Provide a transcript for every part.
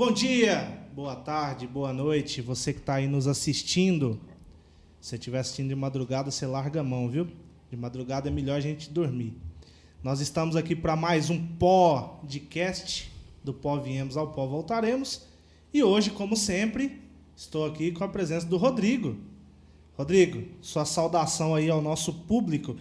Bom dia, boa tarde, boa noite, você que está aí nos assistindo. Se você estiver assistindo de madrugada, você larga a mão, viu? De madrugada é melhor a gente dormir. Nós estamos aqui para mais um podcast, do Pó Viemos ao Pó Voltaremos. E hoje, como sempre, estou aqui com a presença do Rodrigo. Rodrigo, sua saudação aí ao nosso público.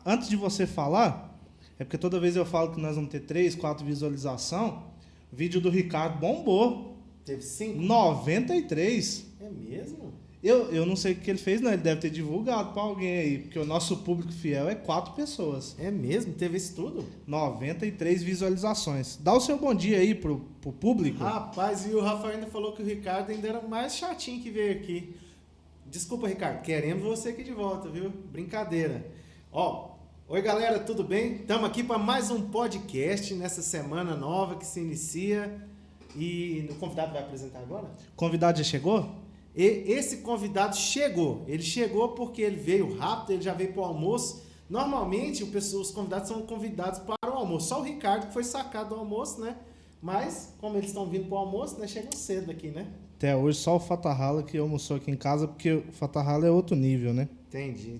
Antes de você falar, é porque toda vez eu falo que nós vamos ter 3, 4 visualizações. O vídeo do Ricardo bombou. Teve 5? 93. É mesmo? Eu não sei o que ele fez, não. Ele deve ter divulgado para alguém aí, porque o nosso público fiel é 4 pessoas. É mesmo? Teve isso tudo? 93 visualizações. Dá o seu bom dia aí pro público. Rapaz, e o Rafael ainda falou que o Ricardo ainda era mais chatinho que veio aqui. Desculpa, Ricardo, queremos você aqui de volta, viu? Brincadeira. Oi galera, tudo bem? Estamos aqui para mais um podcast nessa semana nova que se inicia. E o convidado vai apresentar agora? O convidado já chegou? E esse convidado chegou. Ele chegou porque ele veio rápido, ele já veio para o almoço. Normalmente os convidados são convidados para o almoço. Só o Ricardo que foi sacado do almoço, né? Mas, como eles estão vindo para o almoço, né? Chegam cedo aqui, né? Até hoje só o Fatahalla que almoçou aqui em casa, porque o Fatahalla é outro nível, né? Entendi.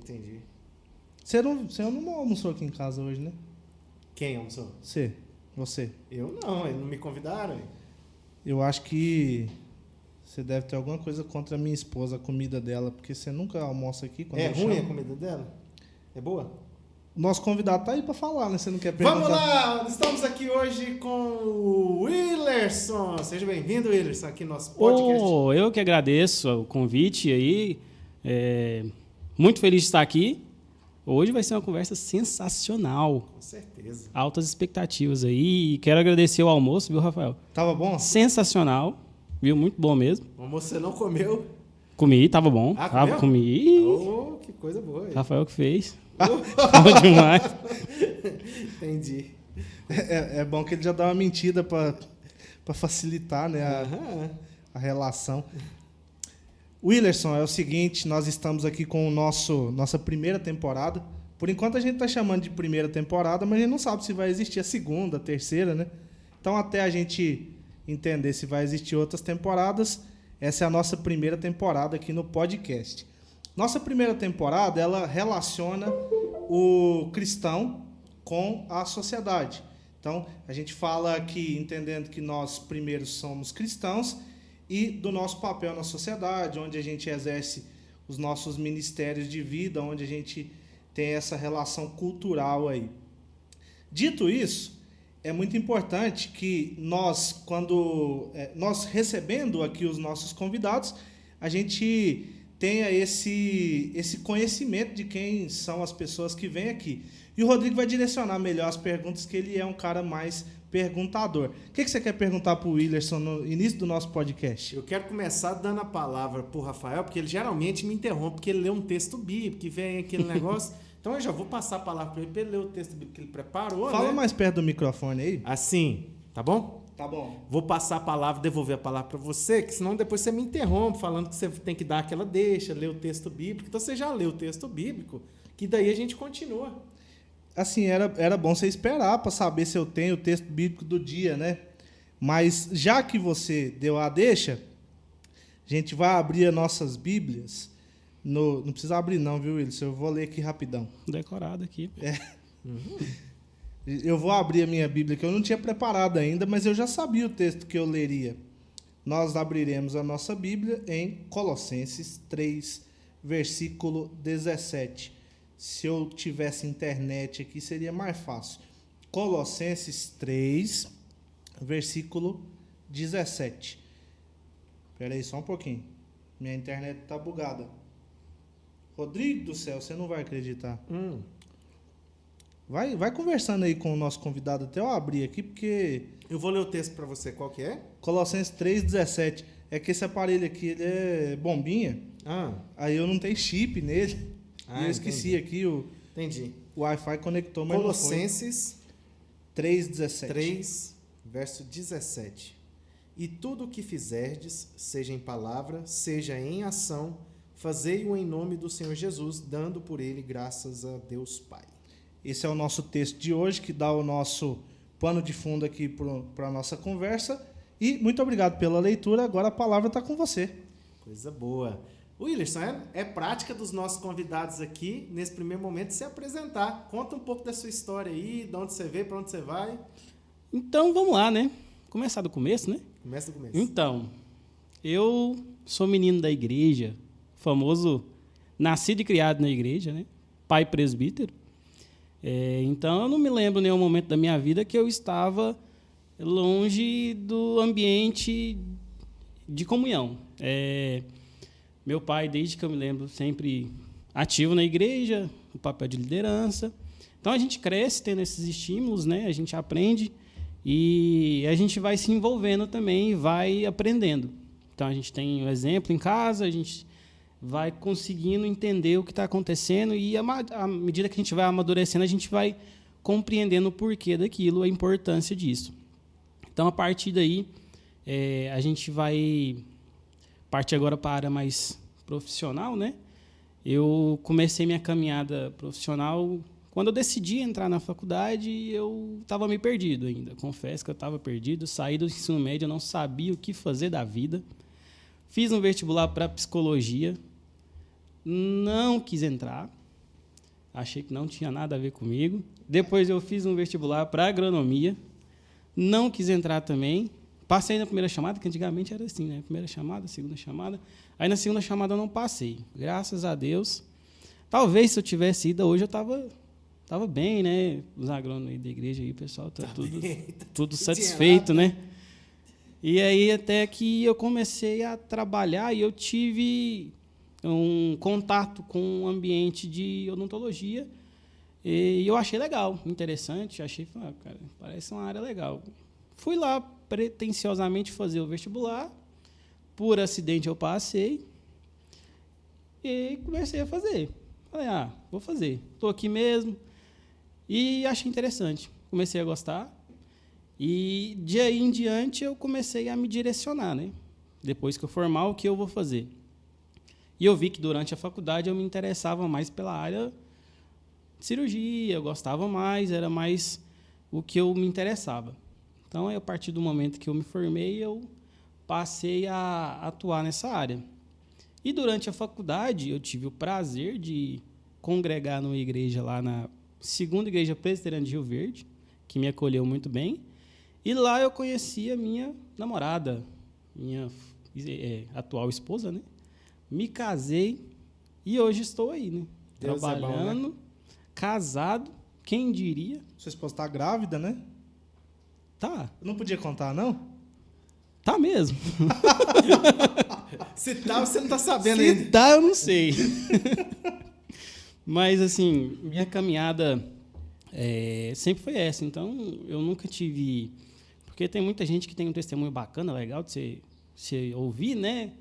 Você não almoçou aqui em casa hoje, né? Quem almoçou? Você. Eu não, eles não me convidaram. Eu acho que você deve ter alguma coisa contra a minha esposa, a comida dela, porque você nunca almoça aqui. Quando É ruim chamo. a comida dela? É boa? O nosso convidado tá aí para falar, né? Você não quer perguntar? Vamos lá! Estamos aqui hoje com o Willerson. Seja bem-vindo, Willerson, aqui no nosso podcast. Eu que agradeço o convite aí. Muito feliz de estar aqui. Hoje vai ser uma conversa sensacional. Com certeza. Altas expectativas aí. E quero agradecer o almoço, viu, Rafael? Tava bom? Sensacional. Viu? Muito bom mesmo. O almoço você não comeu? Comi, tava bom. Comeu? Comi. Oh, que coisa boa. Rafael que fez. Bom demais. Entendi. É bom que ele já dá uma mentira para facilitar, né, a relação. Willerson, é o seguinte, nós estamos aqui com nossa primeira temporada. Por enquanto a gente está chamando de primeira temporada, mas a gente não sabe se vai existir a segunda, a terceira, né? Então, até a gente entender se vai existir outras temporadas, essa é a nossa primeira temporada aqui no podcast. Nossa primeira temporada, ela relaciona o cristão com a sociedade. Então, a gente fala aqui, entendendo que nós primeiro somos cristãos e do nosso papel na sociedade, onde a gente exerce os nossos ministérios de vida, onde a gente tem essa relação cultural aí. Dito isso, é muito importante que nós, quando nós recebendo aqui os nossos convidados, a gente tenha esse conhecimento de quem são as pessoas que vêm aqui. E o Rodrigo vai direcionar melhor as perguntas, que ele é um cara mais perguntador. O que você quer perguntar para o Willerson no início do nosso podcast? Eu quero começar dando a palavra para o Rafael, porque ele geralmente me interrompe, porque ele lê um texto bíblico, que vem aquele negócio. Então eu já vou passar a palavra para ele ler o texto bíblico que ele preparou. Fala, né? mais perto do microfone aí. Assim, tá bom? Tá bom. Vou passar a palavra, devolver a palavra para você, que senão depois você me interrompe, falando que você tem que dar aquela deixa, ler o texto bíblico. Então você já leu o texto bíblico, que daí a gente continua. Assim, era bom você esperar para saber se eu tenho o texto bíblico do dia, né? Mas já que você deu a deixa, a gente vai abrir as nossas Bíblias. Não precisa abrir não, viu, Wilson? Eu vou ler aqui rapidão. Decorado aqui. Eu vou abrir a minha Bíblia, que eu não tinha preparado ainda, mas eu já sabia o texto que eu leria. Nós abriremos a nossa Bíblia em Colossenses 3, versículo 17. Se eu tivesse internet aqui, seria mais fácil. Colossenses 3, versículo 17. Espera aí só um pouquinho. Minha internet está bugada. Rodrigo do céu, você não vai acreditar. Vai conversando aí com o nosso convidado até eu abrir aqui, porque... Eu vou ler o texto para você, qual que é? Colossenses 3, 17. É que esse aparelho aqui, ele é bombinha. Aí eu não tenho chip nele. E eu esqueci aqui, Entendi. O Wi-Fi conectou, mas Colossenses 3:17. 3, verso 17. E tudo o que fizerdes, seja em palavra, seja em ação, fazei-o em nome do Senhor Jesus, dando por ele graças a Deus Pai. Esse é o nosso texto de hoje, que dá o nosso pano de fundo aqui para a nossa conversa. E muito obrigado pela leitura. Agora a palavra está com você. Coisa boa. Willerson, é prática dos nossos convidados aqui, nesse primeiro momento, se apresentar. Conta um pouco da sua história aí, de onde você veio, para onde você vai. Então, vamos lá, né? Começar do começo, né? Começa do começo. Então, eu sou menino da igreja, famoso, nascido e criado na igreja, né? Pai presbítero. Então, eu não me lembro em nenhum momento da minha vida que eu estava longe do ambiente de comunhão. Meu pai, desde que eu me lembro, sempre ativo na igreja, no papel de liderança. Então, a gente cresce tendo esses estímulos, né? A gente aprende e a gente vai se envolvendo também e vai aprendendo. Então, a gente tem um exemplo em casa, a gente vai conseguindo entender o que está acontecendo e, à medida que a gente vai amadurecendo, a gente vai compreendendo o porquê daquilo, a importância disso. Então, a partir daí, a gente vai partir agora para a área mais profissional, né? Eu comecei minha caminhada profissional quando eu decidi entrar na faculdade. Eu estava meio perdido ainda. Confesso que eu estava perdido. Saí do ensino médio, eu não sabia o que fazer da vida. Fiz um vestibular para psicologia. Não quis entrar. Achei que não tinha nada a ver comigo. Depois eu fiz um vestibular para agronomia. Não quis entrar também. Passei na primeira chamada, que antigamente era assim, né? Primeira chamada, segunda chamada. Aí na segunda chamada eu não passei. Graças a Deus. Talvez se eu tivesse ido hoje eu estava bem, né? Os agrônomos aí da igreja aí, o pessoal tá tudo satisfeito, né? E aí até que eu comecei a trabalhar e eu tive um contato com um ambiente de odontologia e eu achei legal, interessante, cara, parece uma área legal. Fui lá pretensiosamente fazer o vestibular, por acidente eu passei e comecei a fazer. Falei, vou fazer, estou aqui mesmo e achei interessante, comecei a gostar e de aí em diante eu comecei a me direcionar, né? Depois que eu formar, o que eu vou fazer? E eu vi que durante a faculdade eu me interessava mais pela área de cirurgia, eu gostava mais, era mais o que eu me interessava. Então, a partir do momento que eu me formei, eu passei a atuar nessa área. E durante a faculdade, eu tive o prazer de congregar numa igreja lá na Segunda Igreja Presbiteriana de Rio Verde, que me acolheu muito bem. E lá eu conheci a minha namorada, minha atual esposa, né? Me casei e hoje estou aí, né? Deus trabalhando, é bom, né? Casado, quem diria? Sua esposa está grávida, né? Tá. Não podia contar, não? Tá mesmo. Se tá, você não tá sabendo Se ainda. tá, eu não sei. Mas, assim, minha caminhada sempre foi essa. Então, eu nunca tive... Porque tem muita gente que tem um testemunho bacana, legal de você ouvir, né?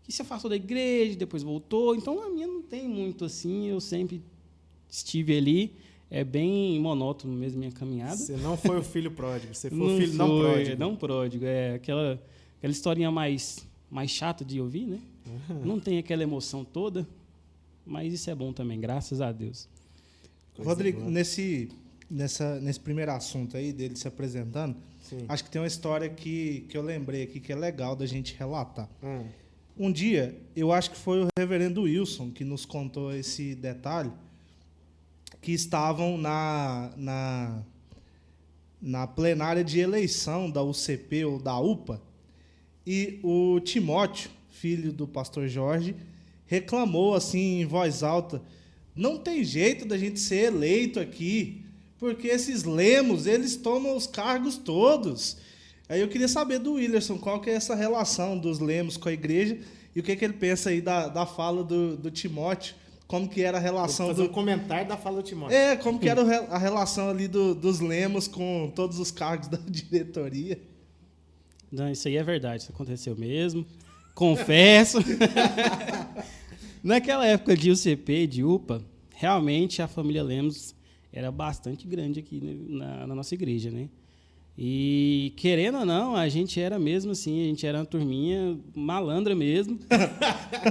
Que se afastou da igreja, depois voltou. Então, a minha não tem muito assim. Eu sempre estive ali. É bem monótono mesmo minha caminhada. Você não foi o filho pródigo, você foi o filho não pródigo. Não pródigo. É aquela historinha mais chata de ouvir, né? Uhum. Não tem aquela emoção toda, mas isso é bom também, graças a Deus. Rodrigo, nesse primeiro assunto aí dele se apresentando, sim, acho que tem uma história que eu lembrei aqui que é legal da gente relatar. Um dia, eu acho que foi o reverendo Wilson que nos contou esse detalhe, que estavam na plenária de eleição da UCP ou da UPA, e o Timóteo, filho do pastor Jorge, reclamou assim em voz alta: não tem jeito da gente ser eleito aqui, porque esses lemos, eles tomam os cargos todos. Aí eu queria saber do Willerson qual que é essa relação dos lemos com a igreja e o que ele pensa aí da fala do Timóteo. Como que era a relação... Vou fazer um comentário da fala do Timóteo. Como que era a relação ali dos lemos com todos os cargos da diretoria. Não, isso aí é verdade, isso aconteceu mesmo. Confesso. Naquela época de UCP, de UPA, realmente a família Lemos era bastante grande aqui na nossa igreja, né? E, querendo ou não, a gente era mesmo assim, a gente era uma turminha malandra mesmo,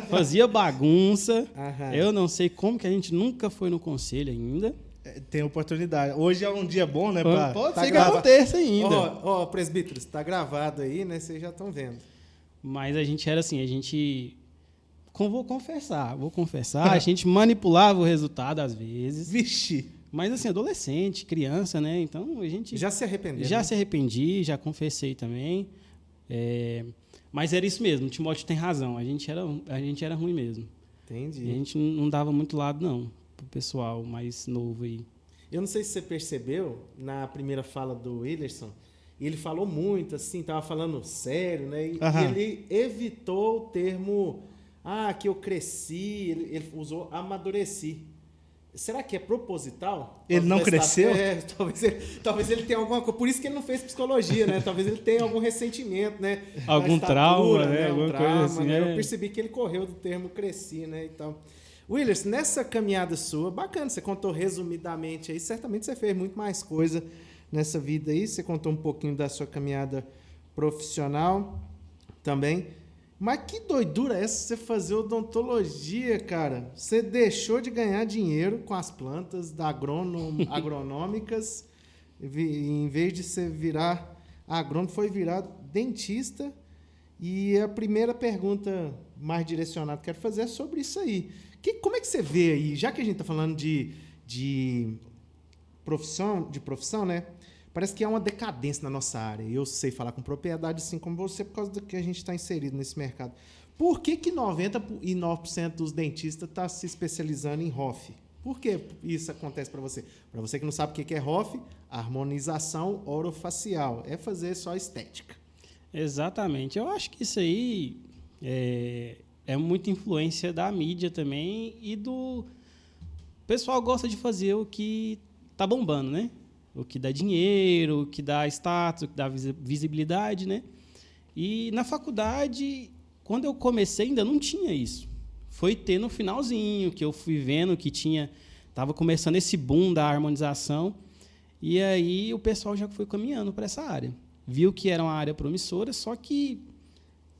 fazia bagunça. Eu não sei como que a gente nunca foi no conselho ainda. tem oportunidade. Hoje é um dia bom, né? Pode ser que aconteça ainda. Ó, presbíteros, tá gravado aí, né? Vocês já estão vendo. Mas a gente era assim, vou confessar, a gente manipulava o resultado às vezes. Vixe! Mas assim, adolescente, criança, né? Então a gente... Já se arrependeu? Já né? se arrependi, já confessei também. Mas era isso mesmo, o Timóteo tem razão, a gente era ruim mesmo. Entendi. E a gente não dava muito lado, não, pro pessoal mais novo aí. Eu não sei se você percebeu, na primeira fala do Willerson, ele falou muito, assim, tava falando sério, né? E ele evitou o termo, que eu cresci, ele usou amadureci. Será que é proposital? Ele não cresceu? Talvez ele tenha alguma coisa. Por isso que ele não fez psicologia, né? Talvez ele tenha algum ressentimento, né? Algum trauma, né? Algum Alguma trauma, coisa assim, né? né? Eu percebi que ele correu do termo cresci, né? Então, Willers, nessa caminhada sua, bacana, você contou resumidamente aí, certamente você fez muito mais coisa nessa vida aí, você contou um pouquinho da sua caminhada profissional também. Mas que doidura é essa você fazer odontologia, cara? Você deixou de ganhar dinheiro com as plantas agronômicas, em vez de você virar agrônomo, foi virar dentista. E a primeira pergunta mais direcionada que eu quero fazer é sobre isso aí. Como é que você vê aí, já que a gente está falando de profissão, né? Parece que há uma decadência na nossa área. Eu sei falar com propriedade, assim como você, por causa do que a gente está inserido nesse mercado. Por que 99% dos dentistas está se especializando em ROF? Por que isso acontece para você? Para você que não sabe o que é ROF, harmonização orofacial. É fazer só estética. Exatamente. Eu acho que isso aí é muita influência da mídia também e do... O pessoal gosta de fazer o que tá bombando, né? O que dá dinheiro, o que dá status, o que dá visibilidade, né? E na faculdade, quando eu comecei, ainda não tinha isso. Foi ter no finalzinho, que eu fui vendo que estava começando esse boom da harmonização, e aí o pessoal já foi caminhando para essa área. Viu que era uma área promissora, só que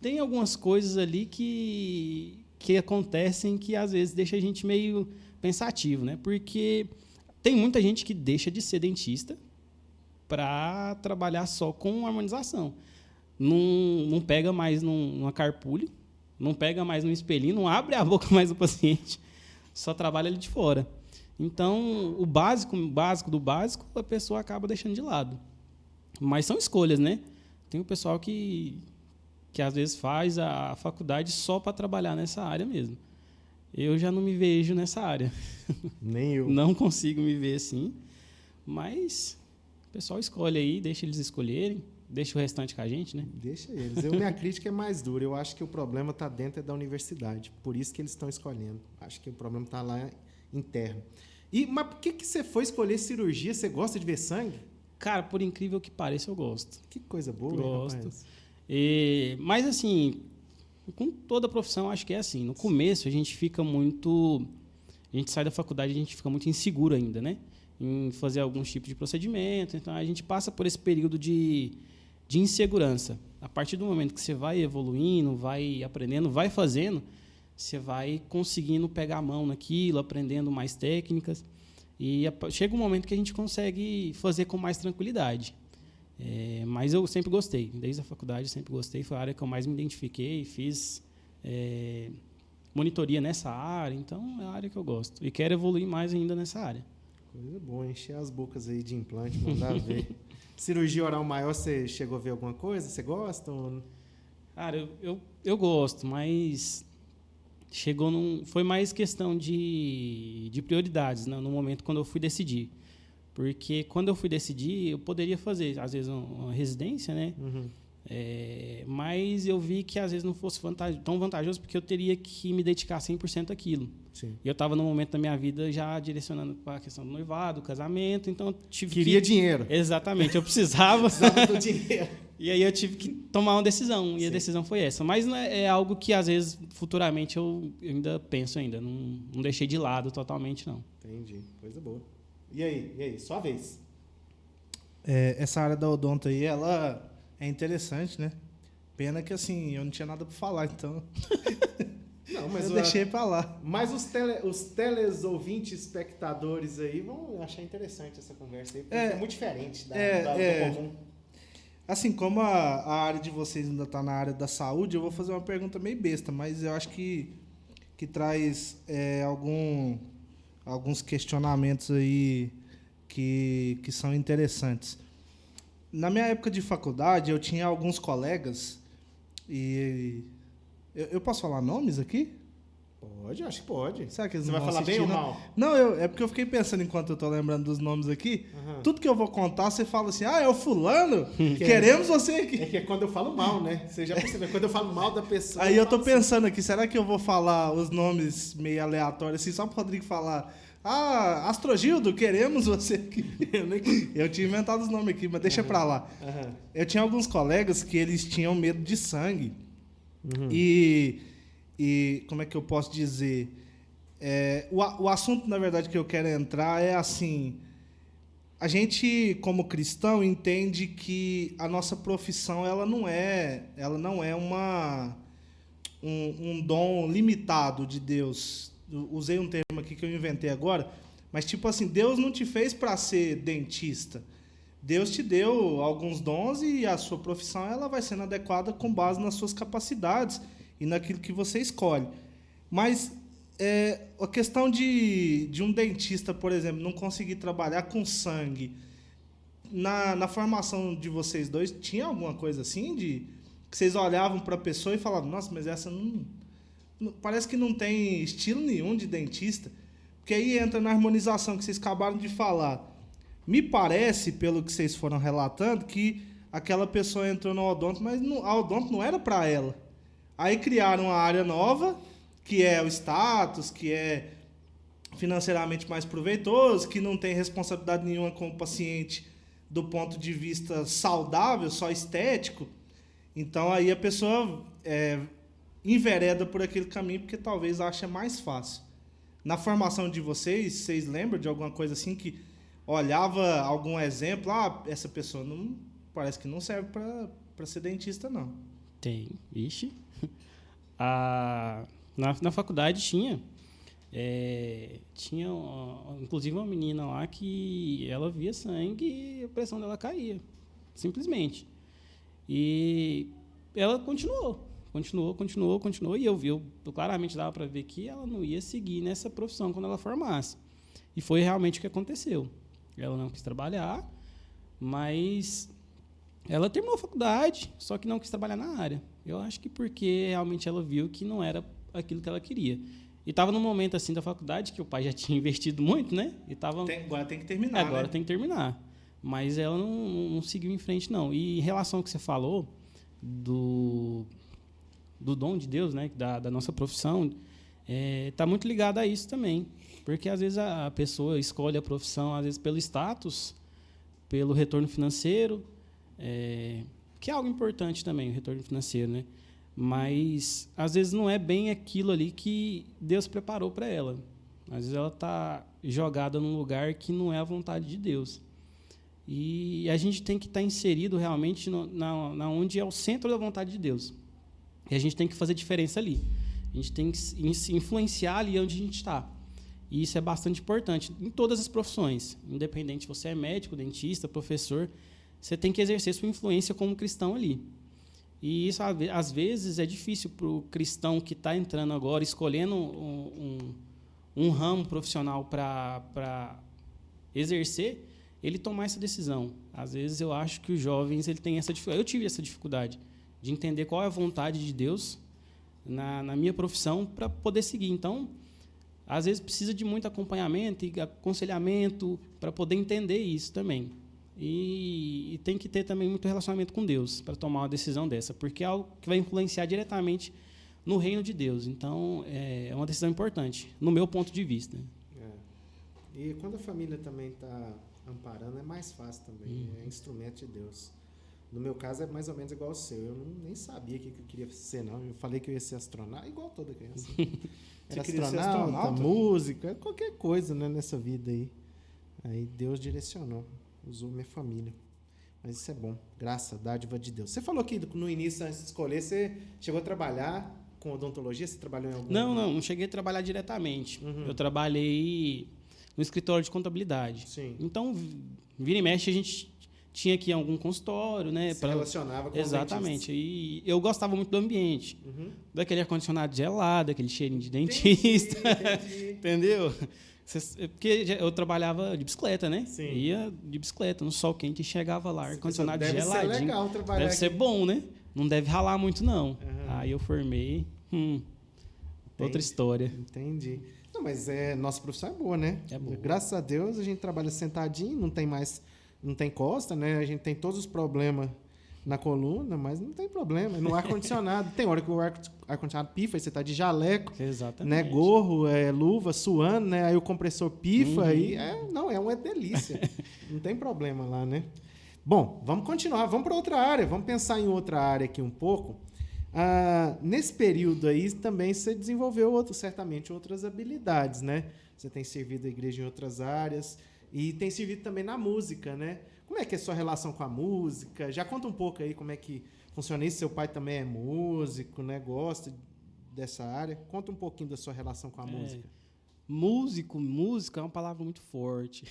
tem algumas coisas ali que acontecem que, às vezes, deixa a gente meio pensativo, né? Porque... tem muita gente que deixa de ser dentista para trabalhar só com harmonização. Não pega mais numa carpulho, não pega mais num espelhinho, não abre a boca mais do paciente, só trabalha ali de fora. Então, o básico do básico, a pessoa acaba deixando de lado. Mas são escolhas, né? Tem o pessoal que às vezes faz a faculdade só para trabalhar nessa área mesmo. Eu já não me vejo nessa área. Nem eu. Não consigo me ver assim. Mas o pessoal escolhe aí, deixa eles escolherem, deixa o restante com a gente, né? Deixa eles. Minha crítica é mais dura. Eu acho que o problema está dentro da universidade. Por isso que eles estão escolhendo. Acho que o problema está lá interno. Mas por que você foi escolher cirurgia? Você gosta de ver sangue? Cara, por incrível que pareça, eu gosto. Que coisa boa, gosto. Rapaz. Mas assim... com toda a profissão, acho que é assim. No começo, a gente fica muito... A gente sai da faculdade, a gente fica muito inseguro ainda, né? Em fazer alguns tipos de procedimento. Então, a gente passa por esse período de insegurança. A partir do momento que você vai evoluindo, vai aprendendo, vai fazendo, você vai conseguindo pegar a mão naquilo, aprendendo mais técnicas. E chega um momento que a gente consegue fazer com mais tranquilidade. Mas eu sempre gostei, desde a faculdade sempre gostei, foi a área que eu mais me identifiquei, fiz monitoria nessa área, então é a área que eu gosto e quero evoluir mais ainda nessa área. Coisa boa, encher as bocas aí de implante, mandar ver. Cirurgia oral maior, você chegou a ver alguma coisa? Você gosta? Ou... Cara, eu gosto, mas foi mais questão de prioridades, né, no momento quando eu fui decidir. Porque quando eu fui decidir, eu poderia fazer, às vezes, uma residência, né? Uhum. Mas eu vi que, às vezes, não fosse tão vantajoso, porque eu teria que me dedicar 100% àquilo. Sim. E eu estava, no momento da minha vida, já direcionando para a questão do noivado, do casamento, então eu tive Queria dinheiro. Exatamente, eu precisava. Precisava do dinheiro. E aí eu tive que tomar uma decisão, e Sim. a decisão foi essa. Mas é algo que, às vezes, futuramente, eu ainda penso ainda. Não deixei de lado totalmente, não. Entendi, coisa boa. E aí? Sua vez. Essa área da odonto aí, ela é interessante, né? Pena que, assim, eu não tinha nada para falar, então... Não, mas eu deixei pra lá. Mas os telesouvintes, espectadores aí vão achar interessante essa conversa aí, porque é muito diferente do comum. Assim, como a área de vocês ainda está na área da saúde, eu vou fazer uma pergunta meio besta, mas eu acho que traz alguns questionamentos aí que são interessantes. Na minha época de faculdade, eu tinha alguns colegas e... Eu posso falar nomes aqui? Pode, acho que pode. Será que eles Você não vai vão falar assistir, bem ou não? mal? Não, é porque eu fiquei pensando enquanto eu tô lembrando dos nomes aqui. Uhum. Tudo que eu vou contar, você fala assim, é o fulano, queremos você aqui. É que é quando eu falo mal, né? Você já percebeu, quando eu falo mal da pessoa... Aí eu tô falo pensando aqui, será que eu vou falar os nomes meio aleatórios, assim, só pro Rodrigo falar, Astrogildo, queremos você aqui. Eu tinha inventado os nomes aqui, mas deixa pra lá. Uhum. Eu tinha alguns colegas que eles tinham medo de sangue. Uhum. E como é que eu posso dizer? O assunto, na verdade, que eu quero entrar é assim... A gente, como cristão, entende que a nossa profissão ela não é um dom limitado de Deus. Usei um termo aqui que eu inventei agora, mas tipo assim, Deus não te fez para ser dentista. Deus te deu alguns dons e a sua profissão ela vai sendo adequada com base nas suas capacidades e naquilo que você escolhe. Mas a questão de um dentista, por exemplo, não conseguir trabalhar com sangue, na formação de vocês dois, tinha alguma coisa assim de que vocês olhavam para a pessoa e falavam, nossa, mas essa não parece que não tem estilo nenhum de dentista, porque aí entra na harmonização que vocês acabaram de falar. Me parece, pelo que vocês foram relatando, que aquela pessoa entrou no odonto, mas a odonto não era para ela. Aí criaram uma área nova, que é o status, que é financeiramente mais proveitoso, que não tem responsabilidade nenhuma com o paciente do ponto de vista saudável, só estético. Então aí a pessoa envereda por aquele caminho porque talvez ache mais fácil. Na formação de vocês lembram de alguma coisa assim que olhava algum exemplo? Essa pessoa não parece que não serve para ser dentista, não. Tem. Ixi. Na faculdade tinha inclusive uma menina lá que ela via sangue e a pressão dela caía, simplesmente. E ela continuou, e eu claramente dava para ver que ela não ia seguir nessa profissão quando ela formasse. E foi realmente o que aconteceu. Ela não quis trabalhar, mas ela terminou a faculdade, só que não quis trabalhar na área. Eu acho que porque realmente ela viu que não era aquilo que ela queria. E estava num momento assim da faculdade que o pai já tinha investido muito, né? E agora tem que terminar, agora né? tem que terminar. Mas ela não seguiu em frente, não. E em relação ao que você falou do dom de Deus, né? Da nossa profissão, está muito ligado a isso também. Porque às vezes a pessoa escolhe a profissão, às vezes pelo status, pelo retorno financeiro, que é algo importante também, o retorno financeiro, né? Mas às vezes não é bem aquilo ali que Deus preparou para ela. Às vezes ela está jogada num lugar que não é a vontade de Deus. E a gente tem que estar inserido realmente na onde é o centro da vontade de Deus. E a gente tem que fazer diferença ali. A gente tem que se influenciar ali onde a gente está. E isso é bastante importante em todas as profissões. Independente se você é médico, dentista, professor, você tem que exercer sua influência como cristão ali. E isso, às vezes, é difícil para o cristão que está entrando agora, escolhendo um ramo profissional para exercer, ele tomar essa decisão. Às vezes, eu acho que os jovens têm essa dificuldade. Eu tive essa dificuldade de entender qual é a vontade de Deus na minha profissão para poder seguir. Então, às vezes, precisa de muito acompanhamento e aconselhamento para poder entender isso também. E tem que ter também muito relacionamento com Deus para tomar uma decisão dessa, porque é algo que vai influenciar diretamente no reino de Deus. Então, é uma decisão importante, no meu ponto de vista. E quando a família também está amparando, é mais fácil também. É instrumento de Deus. No meu caso, é mais ou menos igual ao seu. Eu nem sabia o que eu queria ser, não. Eu falei que eu ia ser astronauta, igual toda criança. Era astronauta, músico, qualquer coisa, né, nessa vida aí. Aí Deus direcionou. Usou minha família. Mas isso é bom. Graça, dádiva de Deus. Você falou que no início, antes de escolher, você chegou a trabalhar com odontologia? Você trabalhou em algum... Não cheguei a trabalhar diretamente. Eu trabalhei no escritório de contabilidade. Sim. Então, vira e mexe, a gente tinha que ir em algum consultório, né? Se relacionava com os Exatamente. dentistas. E eu gostava muito do ambiente. Daquele ar-condicionado gelado, aquele cheirinho de Entendi. dentista. Entendeu? Porque eu trabalhava de bicicleta, né? Sim. Ia de bicicleta, no sol quente, e chegava lá, ar-condicionado Deve geladinho. ser legal trabalhar Deve ser aqui. bom, né? Não deve ralar muito, não. Uhum. Aí eu formei. Outra história. Entendi. Não, mas nossa profissão é boa, né? É boa. Graças a Deus a gente trabalha sentadinho, não tem costa, né? A gente tem todos os problemas na coluna, mas não tem problema. No ar-condicionado, tem hora que o ar-condicionado pifa, aí você tá de jaleco, Exatamente. né? Gorro, luva, suando, né? Aí o compressor pifa, aí é uma delícia. Não tem problema lá, né? Bom, vamos continuar, vamos para outra área, vamos pensar em outra área aqui um pouco. Nesse período aí também você desenvolveu certamente outras habilidades, né? Você tem servido a igreja em outras áreas e tem servido também na música, né? Como é que é a sua relação com a música? Já conta um pouco aí como é que funciona isso. Seu pai também é músico, né? Gosta dessa área. Conta um pouquinho da sua relação com a música. Música é uma palavra muito forte.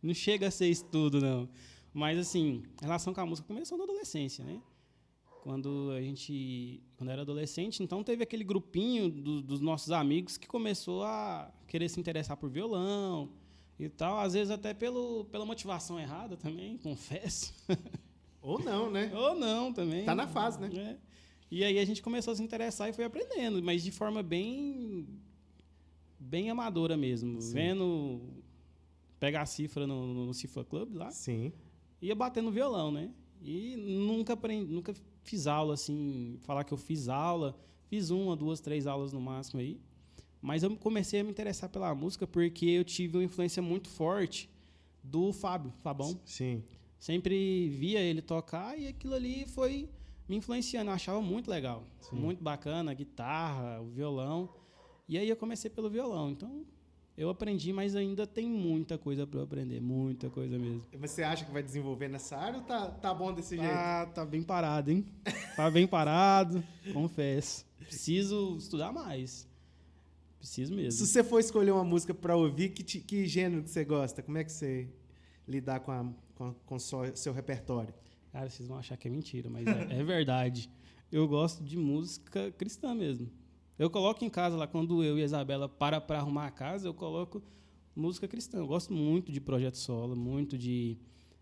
Não chega a ser isso tudo, não. Mas, assim, a relação com a música começou na adolescência, né? Quando eu era adolescente, então teve aquele grupinho dos nossos amigos que começou a querer se interessar por violão e tal, às vezes até pela motivação errada também, confesso. Ou não, né? Ou não também. Tá na fase, né? É. E aí a gente começou a se interessar e foi aprendendo, mas de forma bem amadora mesmo. Sim. Vendo pegar a cifra no Cifra Club lá, Sim. ia batendo violão, né? E nunca fiz aula, assim, falar que eu fiz aula. Fiz 1, 2, 3 aulas no máximo aí. Mas eu comecei a me interessar pela música porque eu tive uma influência muito forte do Fabão. Sim. Sempre via ele tocar e aquilo ali foi me influenciando. Eu achava muito legal, muito bacana, a guitarra, o violão. E aí eu comecei pelo violão. Então, eu aprendi, mas ainda tem muita coisa para eu aprender, muita coisa mesmo. Mas você acha que vai desenvolver nessa área ou tá bom desse jeito? Tá bem parado, hein? Tá bem parado, confesso. Preciso estudar mais. Preciso mesmo. Se você for escolher uma música para ouvir, que gênero que você gosta? Como é que você lidar com o seu repertório? Cara, vocês vão achar que é mentira, mas é verdade. Eu gosto de música cristã mesmo. Eu coloco em casa lá, quando eu e a Isabela para arrumar a casa, eu coloco música cristã. Eu gosto muito de Projeto Solo, muito de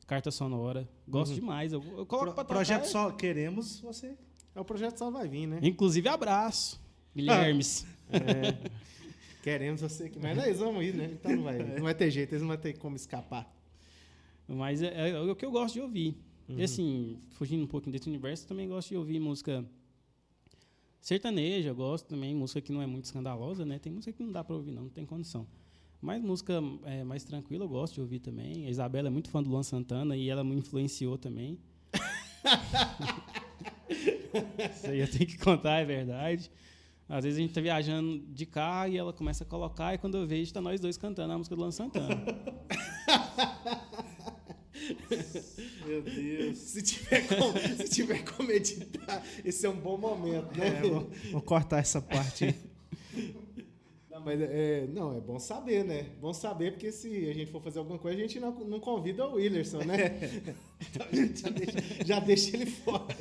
Carta Sonora. Gosto demais. Eu coloco para tocar. Projeto Solo, queremos você. O Projeto Solo vai vir, né? Inclusive, abraço, Guilhermes. Queremos você aqui. Mas eles vão ir, né? Então não vai ter jeito, eles não vão ter como escapar. Mas é o que eu gosto de ouvir. E assim, fugindo um pouquinho desse universo, eu também gosto de ouvir música sertaneja, eu gosto também, música que não é muito escandalosa, né? Tem música que não dá para ouvir, não tem condição. Mas música mais tranquila eu gosto de ouvir também. A Isabela é muito fã do Luan Santana e ela me influenciou também. Isso aí eu tenho que contar, é verdade. Às vezes a gente tá viajando de carro e ela começa a colocar e quando eu vejo, tá nós dois cantando a música do Luan Santana. Meu Deus. Se tiver como editar, esse é um bom momento, né? Vou cortar essa parte aí. Não, mas é bom saber, né? Bom saber, porque se a gente for fazer alguma coisa, a gente não convida o Willerson, né? Então a gente já deixa ele fora.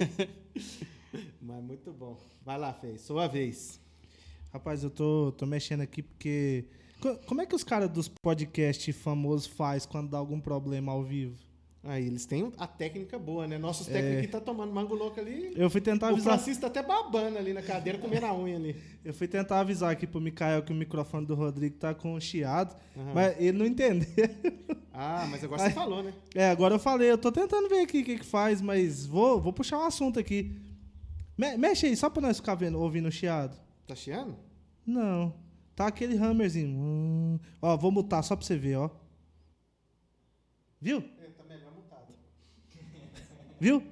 Mas muito bom. Vai lá, Fê, sua vez. Rapaz, eu tô mexendo aqui porque... Como é que os caras dos podcasts famosos faz quando dá algum problema ao vivo? Aí, eles têm a técnica boa, né? Nossos técnicos aqui tá tomando mango louco ali. Eu fui tentar O avisar... Francisco tá até babando ali na cadeira, comendo a unha ali. Eu fui tentar avisar aqui pro Mikael que o microfone do Rodrigo tá com chiado, mas ele não entendeu. Ah, mas agora você falou, né? Agora eu falei, eu tô tentando ver aqui o que faz, mas vou puxar um assunto aqui. Mexe aí, só pra nós ficar ouvindo o chiado. Tá chiando? Não. Tá aquele hammerzinho. Ó, vou mutar só pra você ver, ó. Viu? Tá melhor mutado. Viu?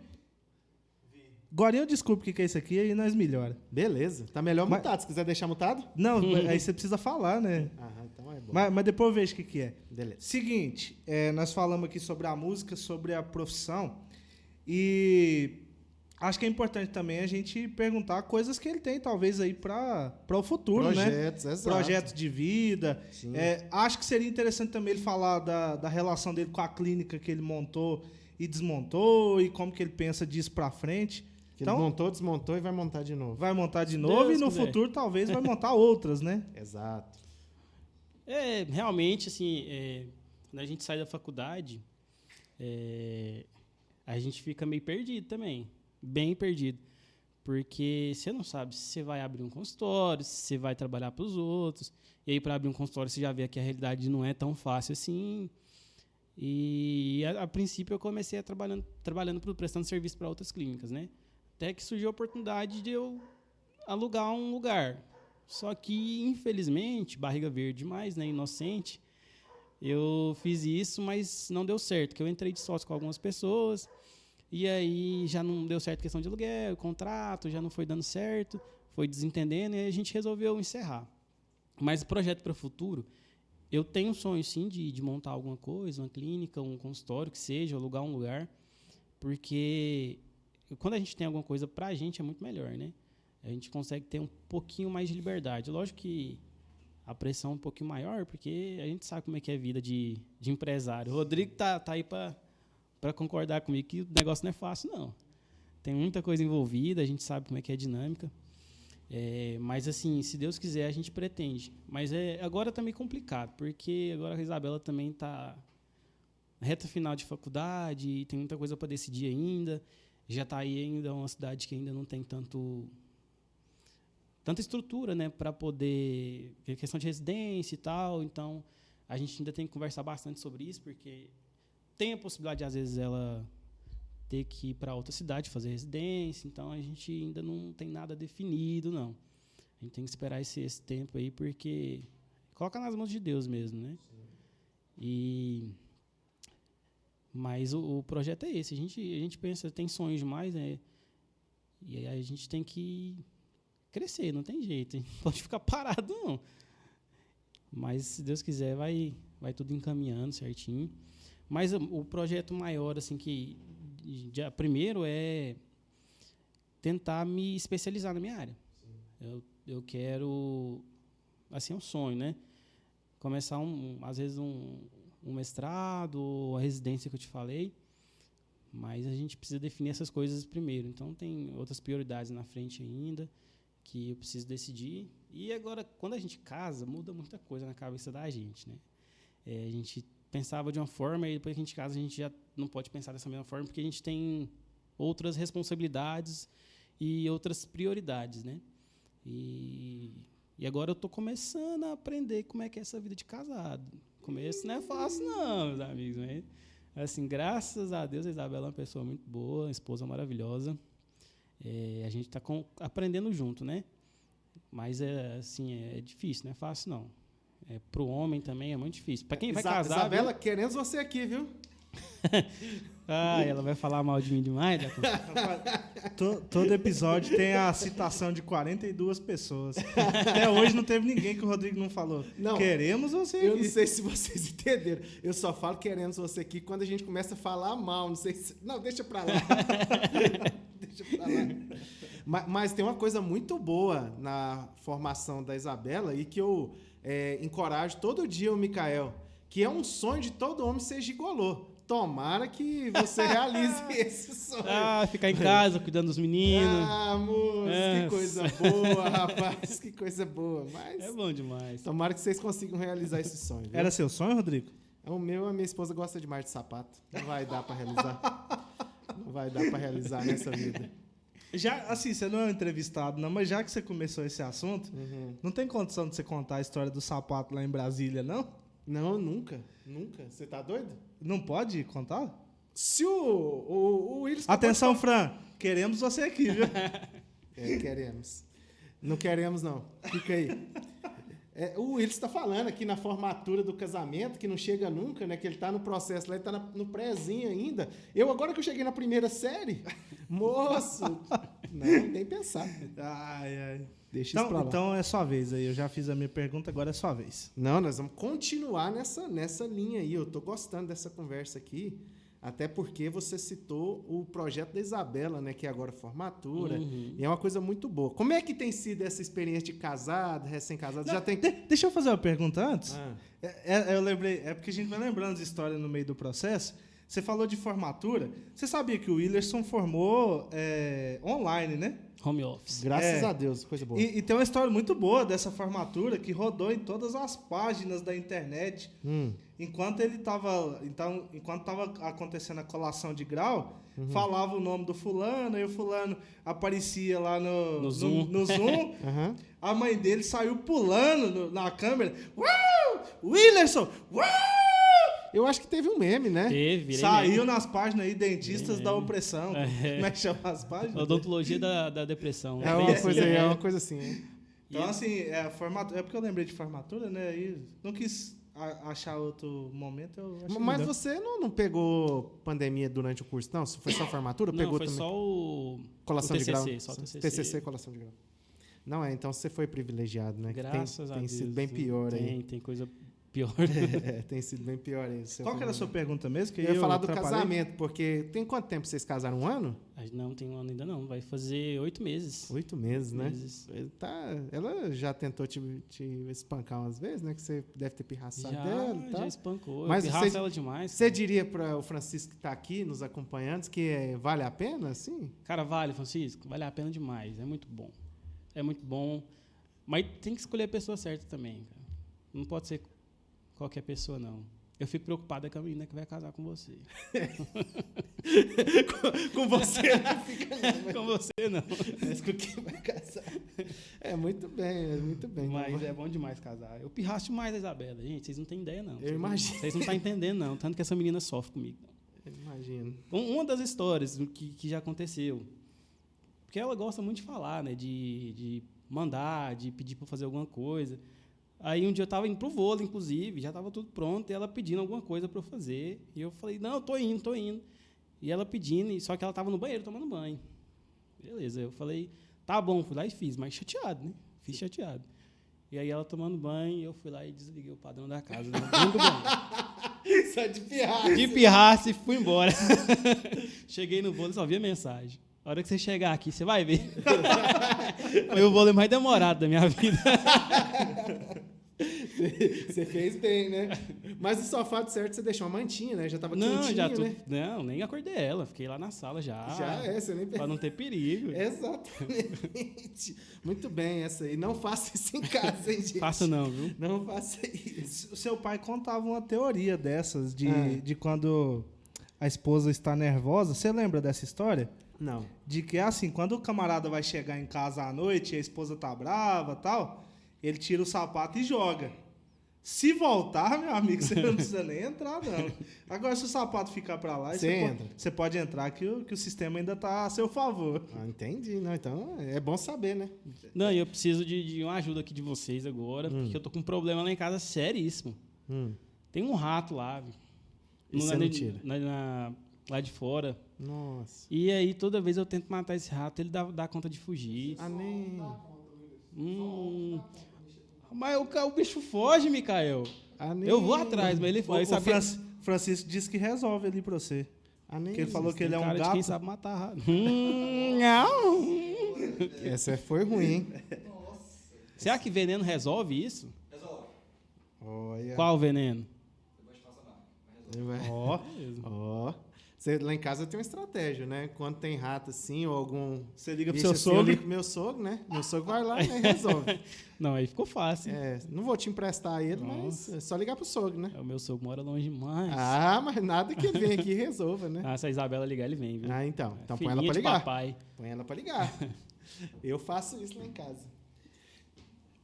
Agora eu desculpe o que é isso aqui e nós melhora. Beleza. Tá melhor mutado. Se quiser deixar mutado? Não, aí você precisa falar, né? Então é bom. Mas depois eu vejo o que é. Beleza. Seguinte, nós falamos aqui sobre a música, sobre a profissão. E Acho que é importante também a gente perguntar coisas que ele tem, talvez, aí para o futuro, Projetos, né? exato. Projetos de vida. Sim. Acho que seria interessante também ele falar da relação dele com a clínica que ele montou e desmontou e como que ele pensa disso para frente. Que Então, ele montou, desmontou e vai montar de novo. vai montar de Se novo Deus e no quiser. futuro talvez vai montar outras, né? Exato. Realmente, assim, quando a gente sai da faculdade, a gente fica meio perdido também. Bem perdido. Porque você não sabe se você vai abrir um consultório, se você vai trabalhar para os outros. E aí, para abrir um consultório, você já vê que a realidade não é tão fácil assim. E, a princípio, eu comecei trabalhando prestando serviço para outras clínicas, né? Até que surgiu a oportunidade de eu alugar um lugar. Só que, infelizmente, barriga verde demais, né? Inocente, eu fiz isso, mas não deu certo. Porque eu entrei de sócio com algumas pessoas, e aí já não deu certo a questão de aluguel, contrato, já não foi dando certo, foi desentendendo, e a gente resolveu encerrar. Mas o projeto para o futuro, eu tenho um sonho, sim, de montar alguma coisa, uma clínica, um consultório, que seja, alugar um lugar, porque quando a gente tem alguma coisa para a gente é muito melhor, né? A gente consegue ter um pouquinho mais de liberdade. Lógico que a pressão é um pouquinho maior, porque a gente sabe como é que é a vida de empresário. O Rodrigo tá aí para concordar comigo que o negócio não é fácil, não. Tem muita coisa envolvida, a gente sabe como é que é a dinâmica. Mas, assim, se Deus quiser, a gente pretende. Mas agora está meio complicado, porque agora a Isabela também está na reta final de faculdade, e tem muita coisa para decidir ainda. Já está aí ainda uma cidade que ainda não tem tanta estrutura, né, para poder... questão de residência e tal. Então, a gente ainda tem que conversar bastante sobre isso, porque tem a possibilidade, de, às vezes, ela ter que ir para outra cidade fazer residência. Então, a gente ainda não tem nada definido, não. A gente tem que esperar esse tempo aí, porque coloca nas mãos de Deus mesmo, né? Mas o projeto é esse. A gente pensa, tem sonhos demais, né? E aí a gente tem que crescer, não tem jeito. A gente não pode ficar parado, não. Mas, se Deus quiser, vai tudo encaminhando certinho. Mas o projeto maior, assim, que primeiro é tentar me especializar na minha área. Eu quero, assim, é um sonho, né? Começar, às vezes, um mestrado, ou a residência que eu te falei, mas a gente precisa definir essas coisas primeiro. Então, tem outras prioridades na frente ainda que eu preciso decidir. E agora, quando a gente casa, muda muita coisa na cabeça da gente, né? A gente pensava de uma forma e depois que a gente casa, a gente já não pode pensar dessa mesma forma, porque a gente tem outras responsabilidades e outras prioridades, né? E agora eu estou começando a aprender como é que é essa vida de casado. Começo não é fácil, não, meus amigos. Mas, assim, graças a Deus, a Isabela é uma pessoa muito boa, uma esposa maravilhosa. A gente está aprendendo junto, né? Mas, assim, é difícil, não é fácil, não. Para o homem também é muito difícil. Para quem vai casar... Isabela, queremos você aqui, viu? Ela vai falar mal de mim demais, né? Todo episódio tem a citação de 42 pessoas. Até hoje não teve ninguém que o Rodrigo não falou. Não, queremos você aqui. Eu não sei se vocês entenderam. Eu só falo queremos você aqui quando a gente começa a falar mal. Não sei se... Não, deixa pra lá. Deixa pra lá. Mas tem uma coisa muito boa na formação da Isabela e que eu encorajo todo dia o Mikael, que é um sonho de todo homem ser gigolô. Tomara que você realize esse sonho. Ficar em casa, cuidando dos meninos. Moço, que coisa boa, rapaz. Que coisa boa. Mas é bom demais. tomara que vocês consigam realizar esse sonho. Viu? Era seu sonho, Rodrigo? O meu, a minha esposa gosta demais de sapato. Não vai dar pra realizar. Não vai dar pra realizar nessa vida. Já, assim, você não é um entrevistado, não, mas já que você começou esse assunto, não tem condição de você contar a história do sapato lá em Brasília, não? Não, nunca. Nunca. Você tá doido? Não pode contar? Se o Willis... Atenção, Fran. Queremos você aqui, viu? Queremos. Não queremos, não. Fica aí. O Willis está falando aqui na formatura do casamento, que não chega nunca, né? Que ele está no processo lá, ele está no prézinho ainda. Agora que eu cheguei na primeira série, moço, não, nem pensar. Ai. Deixa isso pra lá. Então é sua vez aí. Eu já fiz a minha pergunta, agora é sua vez. Não, nós vamos continuar nessa linha aí. Eu estou gostando dessa conversa aqui. Até porque você citou o projeto da Isabela, né? Que é agora formatura. E é uma coisa muito boa. Como é que tem sido essa experiência de casado, recém-casado? Já tem... Deixa eu fazer uma pergunta antes. Eu lembrei, é porque a gente vai lembrando de história no meio do processo. Você falou de formatura. Você sabia que o Willerson formou online, né? Home office. Graças a Deus, coisa boa. E tem uma história muito boa dessa formatura que rodou em todas as páginas da internet. Enquanto estava acontecendo a colação de grau, falava o nome do fulano, e o fulano aparecia lá no Zoom. A mãe dele saiu pulando na câmera. Willerson! Eu acho que teve um meme, né? Saiu nas páginas aí, dentistas da opressão. Como é que chama as páginas? Odontologia da depressão. É uma coisa assim. Né? Então, assim, é porque eu lembrei de formatura, né? E não quis achar outro momento. Mas melhor. Você não pegou pandemia durante o curso, não? Foi só formatura? Não, pegou foi também? Só o colação TCC, de grau. só TCC. TCC, colação de grau. Não, então você foi privilegiado, né? Graças a Deus. Tem sido bem pior aí. Tem coisa pior. Tem sido bem pior aí. Qual que era a sua pergunta mesmo? Eu ia falar do casamento, porque tem quanto tempo vocês casaram? Um ano? Não, tem um ano ainda não. Vai fazer 8 meses. 8 meses, né? Ela já tentou te espancar umas vezes, né? Que você deve ter pirraçado dela e tal. Já espancou. Mas eu pirraço ela demais. Você diria para o Francisco que está aqui nos acompanhando que vale a pena, assim? Cara, vale, Francisco. Vale a pena demais. É muito bom. É muito bom. Mas tem que escolher a pessoa certa também, cara. Não pode ser qualquer pessoa, não. Eu fico preocupado com a menina que vai casar com você. com você não fica não. Com você não. Mas com quem vai casar. Muito bem. Mas é bom demais casar. Eu pirraço demais a Isabela. Gente, vocês não têm ideia, não. Eu imagino. Vocês não estão entendendo, não. Tanto que essa menina sofre comigo. Eu imagino. Uma das histórias que já aconteceu. Porque ela gosta muito de falar, né? De mandar, de pedir para fazer alguma coisa. Aí um dia eu estava indo pro vôlei, inclusive, já estava tudo pronto, e ela pedindo alguma coisa para eu fazer. E eu falei, não, tô indo. E ela pedindo, só que ela estava no banheiro tomando banho. Beleza, eu falei, tá bom, fui lá e fiz, mas chateado, né? Fiz chateado. E aí ela tomando banho, eu fui lá e desliguei o padrão da casa, né? Dentro do banho. Só de pirraça. De pirraça e fui embora. Cheguei no vôlei e só vi a mensagem. A hora que você chegar aqui, você vai ver. Foi o vôlei mais demorado da minha vida. Você fez bem, né? Mas o sofá, de certo, você deixou uma mantinha, né? Já tava quentinho, né? Não, nem acordei ela. Fiquei lá na sala já. Você nem... Pra não ter perigo. Exatamente. Muito bem, essa aí. Não faça isso em casa, hein, gente? Faça não, viu? Não faça isso. O seu pai contava uma teoria dessas, de quando a esposa está nervosa. Você lembra dessa história? Não. De que, assim, quando o camarada vai chegar em casa à noite e a esposa tá brava e tal, ele tira o sapato e joga. Se voltar, meu amigo, você não precisa nem entrar, não. Agora, se o sapato ficar para lá, você pode entrar que o sistema ainda tá a seu favor. Entendi. Não, então, é bom saber, né? Não, eu preciso de uma ajuda aqui de vocês agora, porque eu tô com um problema lá em casa seríssimo. Tem um rato lá, viu? Isso é mentira. Lá de fora. Nossa. E aí, toda vez eu tento matar esse rato, ele dá conta de fugir. Amém. Mas o bicho foge, Micael. Eu vou atrás, mas ele foge. Francisco disse que resolve ali pra você. Porque ele falou que ele é um gato. Quem sabe matar rato. Não. Essa foi ruim, hein? Será que veneno resolve isso? Resolve. Olha. Qual veneno? Depois de passar nada. Ó. Lá em casa tem uma estratégia, né? Quando tem rato assim ou algum... Você liga pro seu sogro? Eu ligo pro meu sogro, né? Meu sogro vai lá e resolve. Não, aí ficou fácil. Não vou te emprestar ele, mas é só ligar pro sogro, né? O meu sogro mora longe demais. Mas nada que ele venha aqui e resolva, né? Se a Isabela ligar, ele vem, viu? Então põe Filhinha ela pra de ligar. papai. Põe ela pra ligar. Eu faço isso lá em casa.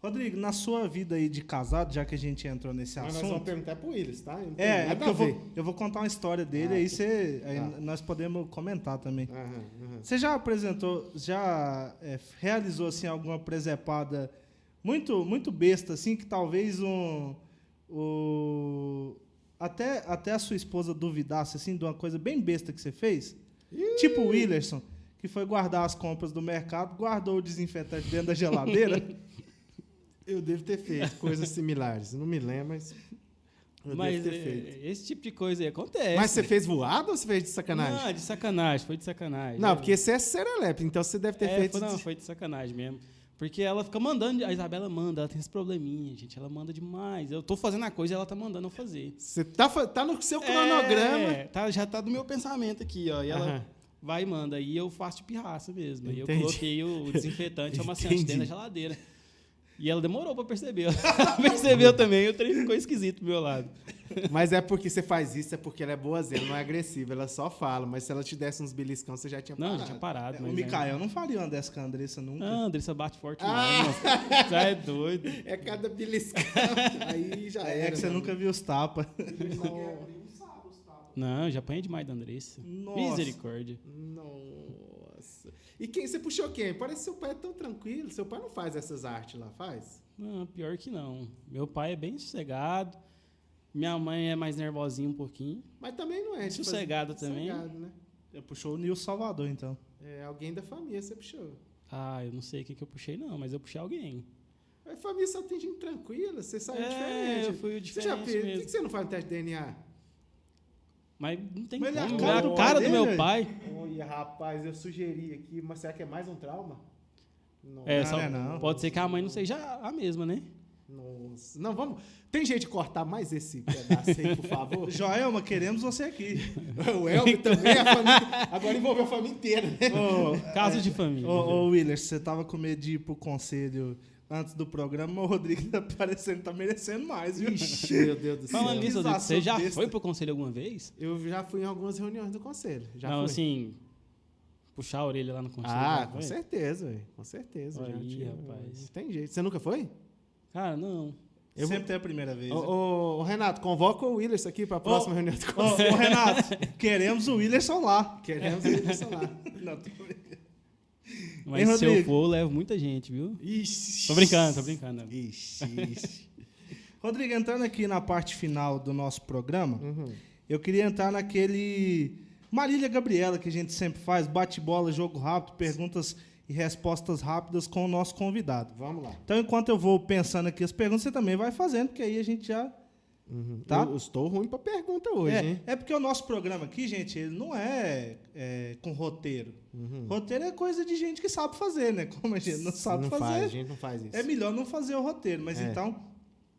Rodrigo, na sua vida aí de casado, já que a gente entrou nesse Mas assunto... nós vamos perguntar pro Willis, tá? Eu vou contar uma história dele, aí nós podemos comentar também. Você já realizou assim, alguma presepada muito besta, assim, que talvez até a sua esposa duvidasse, assim, de uma coisa bem besta que você fez? Tipo o Willerson, que foi guardar as compras do mercado, guardou o desinfetante dentro da geladeira... Eu devo ter feito coisas similares. Não me lembro, mas Eu Mas devo ter feito. esse tipo de coisa aí acontece. Mas você fez voado ou você fez de sacanagem? Não, de sacanagem, foi de sacanagem. Não, porque você é serelepe, então você deve ter feito... Foi de sacanagem mesmo. Porque ela fica mandando, a Isabela manda, ela tem esse probleminha, gente, ela manda demais. Eu tô fazendo a coisa e ela tá mandando eu fazer. Você tá no seu cronograma. Já tá do meu pensamento aqui, ó. E ela Aham. vai e manda. E eu faço de pirraça mesmo. E eu Entendi. coloquei o desinfetante amaciante Entendi. dentro da geladeira. E ela demorou pra perceber. Ela percebeu também, o trem ficou esquisito do meu lado. Mas é porque você faz isso, é porque ela é boazinha, ela não é agressiva, ela só fala. Mas se ela te desse uns beliscão, você já tinha Não, parado. já tinha parado. O mas, Mikael não faria uma dessa com a Andressa nunca. Ah, a Andressa bate forte demais. Nossa, já é doido. É cada beliscão. Aí já É era. que você mano. nunca viu os tapas. Não, já apanhei demais da Andressa. Nossa. Misericórdia. Nossa. E quem você puxou quem? Parece que seu pai é tão tranquilo. Seu pai não faz essas artes lá, faz? Não, pior que não. Meu pai é bem sossegado. Minha mãe é mais nervosinha um pouquinho. Mas também não é. de fazer- Sossegado também. Sossegado, né? Eu puxou o Nilson Salvador, então. É alguém da família você puxou. Ah, eu não sei o que eu puxei, não, mas eu puxei alguém. A família só tem gente tranquila, você saiu É, diferente. eu fui o Você já diferente fez? Por mesmo. que você não faz o teste de DNA? Mas não tem Mas ele é como. a cara É do a cara pai do meu dele, pai. Olha, rapaz, eu sugeri aqui, mas será que é mais um trauma? Nossa. É, Não, só, não é não. pode ser que a mãe não seja a mesma, né? Nossa. Não, vamos. Tem jeito de cortar mais esse pedaço aí, por favor? Joelma, queremos você aqui. O Elber também, a família. Agora envolveu a família inteira, né? Caso de família. Ô, Willer, você tava com medo de ir pro conselho antes do programa, mas o Rodrigo tá parecendo que tá merecendo mais, viu? Ixi, meu Deus do céu. Falando nisso, Rodrigo, você já besta. foi pro conselho alguma vez? Eu já fui em algumas reuniões do conselho. Já não, fui. assim, puxar a orelha lá no conselho. Ah, já com foi? certeza, velho. Com certeza. Aí, já tive. rapaz. Não tem jeito. Você nunca foi? Cara, não. Eu vou- Sempre tem a primeira vez. Ô, Renato, convoca o Willers aqui para a próxima reunião do Ô, conselho. ô, Renato, queremos o Willerson lá. Queremos o Willers lá. Não, tô brincando. Mas Hein, se eu Rodrigo? for, eu levo muita gente, viu? Ixi. Tô brincando. Ixi, ixi. Rodrigo, entrando aqui na parte final do nosso programa, Uhum. eu queria entrar naquele Marília Gabriela que a gente sempre faz, bate-bola, jogo rápido, perguntas e respostas rápidas com o nosso convidado. Vamos lá. Então, enquanto eu vou pensando aqui as perguntas, você também vai fazendo, porque aí a gente já... Tá? Eu estou ruim para pergunta hoje, hein? É porque o nosso programa aqui, gente, ele não é com roteiro. Roteiro é coisa de gente que sabe fazer, né? Como a gente não sabe não fazer, faz, a gente não faz isso. é melhor não fazer o roteiro. Mas É. então,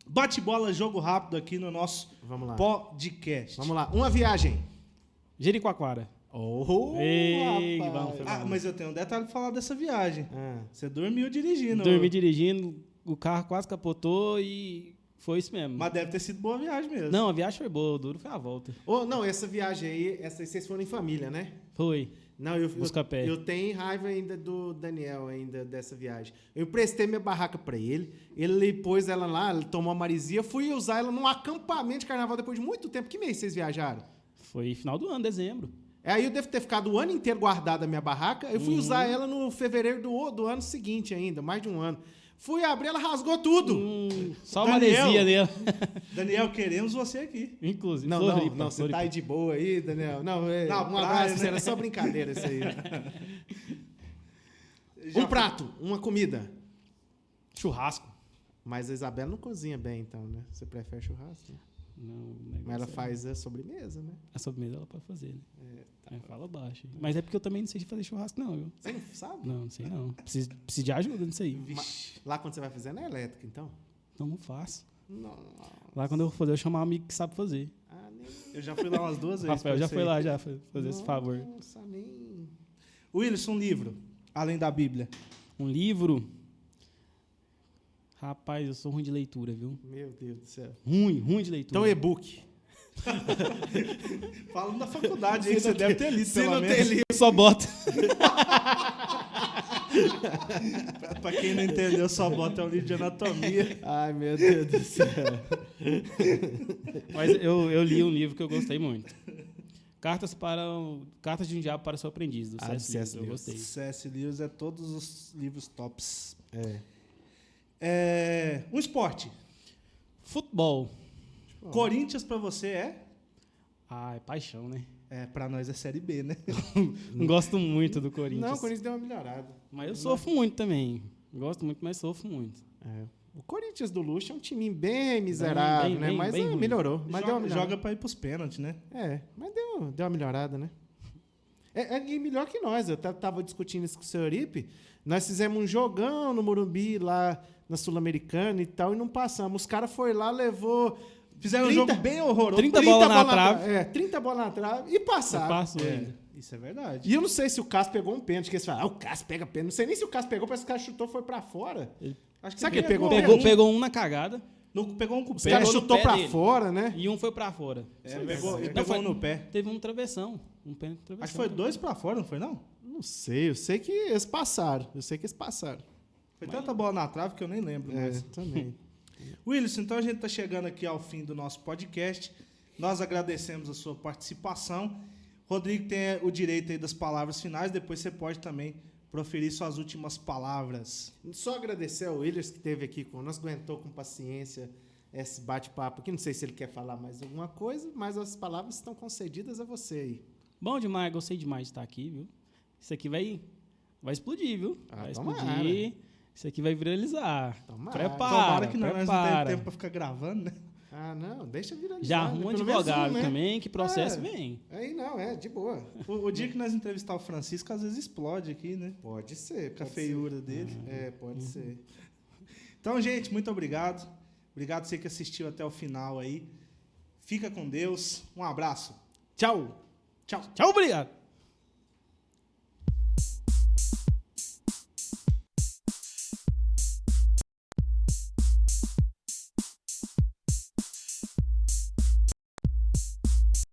bate-bola, jogo rápido aqui no nosso Vamos lá. podcast. Vamos lá. Uma viagem. Jericoacoara. Oh, Ei, rapaz. vamos, Ah, mas eu tenho um detalhe pra falar dessa viagem. Ah, Você dormiu dirigindo. Dormi dirigindo, o carro quase capotou e foi isso mesmo. Mas deve ter sido boa viagem mesmo. Não, a viagem foi boa, o duro foi a volta. oh, não, essa viagem aí, vocês foram em família, né? Foi. Não, eu Buscapé. eu tenho raiva ainda do Daniel, ainda dessa viagem. Eu emprestei minha barraca pra ele pôs ela lá, ele tomou a marisia, fui usar ela num acampamento de carnaval depois de muito tempo. Que mês vocês viajaram? Foi final do ano, dezembro. Aí eu devo ter ficado o ano inteiro guardada a minha barraca, eu fui usar ela no fevereiro do ano seguinte ainda, mais de um ano. Fui abrir, ela rasgou tudo. Só Daniel. maresia dela. Daniel, queremos você aqui. Inclusive. Não, Floripa, não, você Floripa. tá aí de boa aí, Daniel. Não, Na um praia, abraço, né? era só brincadeira isso aí. Já Um prato, uma comida. Churrasco. Mas a Isabela não cozinha bem, então, né? Você prefere churrasco? Né? Não, o Mas negócio ela é- faz a sobremesa, né? A sobremesa ela pode fazer, né? Fala baixo. Mas é porque eu também não sei fazer churrasco, não, viu? Você não sabe? Não, não sei não. Preciso de ajuda nisso aí. Lá quando você vai fazer, não é elétrica, então? Não faço. Não. Lá quando eu for fazer, eu chamo um amigo que sabe fazer. Ah, nem... Eu já fui lá umas duas O vezes. Rafael pra já isso foi aí. lá já fazer esse favor. Nossa, nem... Wilson, livro, além da Bíblia. Um livro. Rapaz, eu sou ruim de leitura, viu? Meu Deus do céu. Ruim de leitura. Então, e-book. Fala na faculdade aí, você deve ter lido, Se pelo não menos. tem livro. Só bota. Pra quem não entendeu, só bota é um livro de anatomia. Ai, meu Deus do céu. Mas eu li um livro que eu gostei muito. Cartas de um Diabo para seu Aprendiz, do Ah, C.S. do C.S. Lewis. Eu Lewis. gostei. C.S. Lewis é todos os livros tops. É. Um esporte. Futebol. Corinthians pra você é? Ah, é paixão, né? Pra nós é Série B, né? Não gosto muito do Corinthians. Não, o Corinthians deu uma melhorada. Mas eu sofro muito também. Gosto muito, mas sofro muito. É. O Corinthians do Lucha é um time bem miserável, né? Mas bem ruim. melhorou. Mas deu uma melhorada. Joga pra ir pros pênaltis, né? Mas deu uma melhorada, né? E melhor que nós. Eu tava discutindo isso com o senhor Ipe. Nós fizemos um jogão no Morumbi, lá na Sul-Americana e tal, e não passamos. Os caras foram lá, levou... Fizeram um jogo bem horroroso. 30 bolas na trave. 30 bolas na trave e passaram. Passou ainda. Isso é verdade. E eu não sei se o Cássio pegou um pênalti, que eles falam, o Cássio pega pênalti. Não sei nem se o Cássio pegou, parece que o cara chutou e foi pra fora. Acho que Será que ele pegou Pegou um na cagada Pegou um com o Os pé. caras no chutou pé pra dele. fora, né? e um foi pra fora. Ele pegou Não, um no pé. Teve um travessão. Um pênalti travessão. Acho que foi 2 pra fora, não foi não? Não sei, eu sei que eles passaram. Foi tanta bola na trave que eu nem lembro mais. Também. Wilson, então a gente está chegando aqui ao fim do nosso podcast. Nós agradecemos a sua participação. Rodrigo tem o direito aí das palavras finais, depois você pode também proferir suas últimas palavras. Só agradecer ao Willers que esteve aqui conosco, aguentou com paciência esse bate-papo aqui. Não sei se ele quer falar mais alguma coisa, mas as palavras estão concedidas a você aí. Bom demais, gostei demais de estar aqui, viu? Isso aqui vai explodir, viu? Vai tomara. explodir. Isso aqui vai viralizar. Tomara. Tomara que nós não prepara. temos tempo para ficar gravando, né? Não, deixa viralizar. Já arruma um Pelo menos advogado né? também, que processo vem. Aí não, de boa. O dia que nós entrevistar o Francisco, às vezes explode aqui, né? Pode ser. Com a feiura dele. Pode ser. Então, gente, muito obrigado. Obrigado você que assistiu até o final aí. Fica com Deus. Um abraço. Tchau. Tchau. Tchau, obrigado.